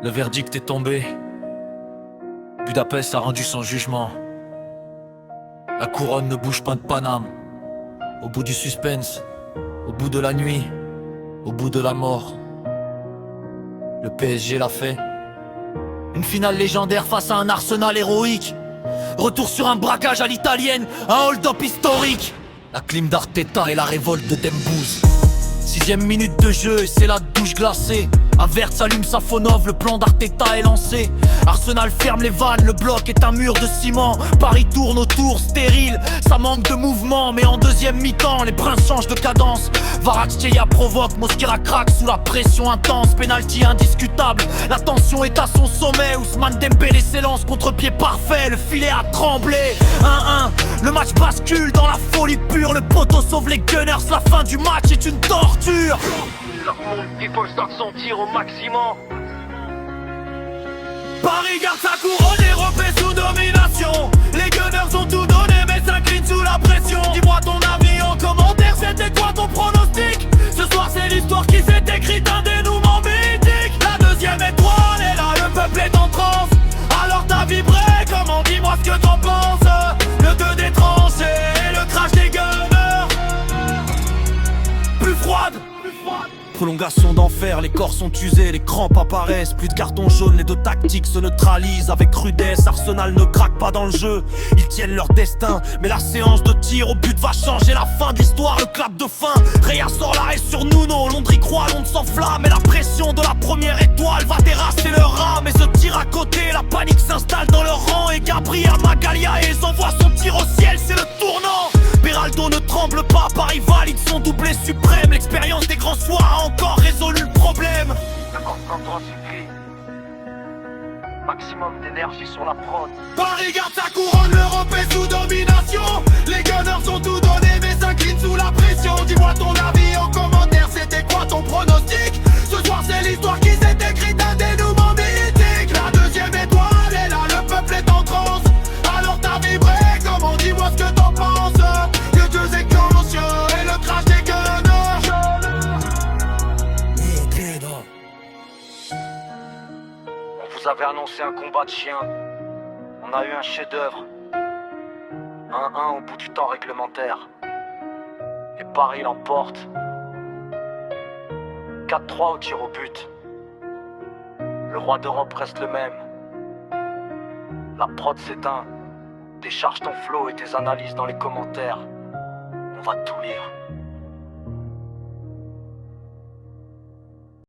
Le verdict est tombé. Budapest a rendu son jugement. La couronne ne bouge pas de Paname. Au bout du suspense, au bout de la nuit, au bout de la mort, le PSG l'a fait. Une finale légendaire face à un Arsenal héroïque. Retour sur un braquage à l'italienne, un hold-up historique. La clim d'Arteta et la révolte de Dembouz. 6ème minute de jeu et c'est la douche glacée. Avertz allume sa phonove, le plan d'Arteta est lancé. Arsenal ferme les vannes, le bloc est un mur de ciment. Paris tourne autour, stérile, ça manque de mouvement. Mais en deuxième mi-temps, les princes changent de cadence. Kvaratskhelia provoque, Mosquera craque sous la pression intense. Penalty indiscutable, la tension est à son sommet. Ousmane Dembélé s'élance, contre-pied parfait, le filet a tremblé. 1-1, le match bascule dans la folie pure. Le poteau sauve les Gunners, la fin du match est une torture. Il faut le sentir au maximum. Paris garde sa couronne et repaît sous domination. Les Gunners ont tout donné mais s'inclinent sous la pression. Dis-moi ton avis en commentaire, c'était quoi ton pronostic? Ce soir c'est l'histoire qui s'est écrite, un dénouement mythique. La deuxième étoile est là, le peuple est en transe. Alors t'as vibré, comment, dis-moi ce que t'en penses. Le 2 des tranchées et le crash des Gunners. Plus froide. Prolongation d'enfer, les corps sont usés, les crampes apparaissent. Plus de carton jaune, les deux tactiques se neutralisent avec rudesse. Arsenal ne craque pas dans le jeu, ils tiennent leur destin. Mais la séance de tir au but va changer la fin de l'histoire, le clap de fin. Raya sort l'arrêt sur Nuno, Londres y croit, Londres s'enflamme. Et la pression de la première étoile va terrasser leur rame. Et ce tir à côté, la panique s'installe dans leur rang. Et Gabriel Magalia et envoie son tir au ciel, c'est le tournant. Beraldo ne tremble pas, Paris valide son doublé suprême. L'expérience des grands soirs a encore résolu le problème. Le concentrant suffit. Maximum d'énergie sur la prod. Paris garde sa couronne, l'Europe est sous domination. Les Gunners ont tout donné mais s'inclinent sous la pression. Dis-moi ton avis en commentaire, c'était quoi ton pronostic? Ce soir c'est l'histoire qui s'est écrite, un dénouement mythique. La deuxième étoile est là, le peuple est en transe. Alors t'as vibré, comment, dis-moi ce que t'en penses. Le 2 éclenche et le crash des Gunners. On vous avait annoncé un combat de chiens. On a eu un chef-d'œuvre. 1-1 au bout du temps réglementaire. Et Paris l'emporte. 4-3 au tir au but. Le roi d'Europe reste le même. La prod s'éteint. Décharge ton flow et tes analyses dans les commentaires. On va tout lire.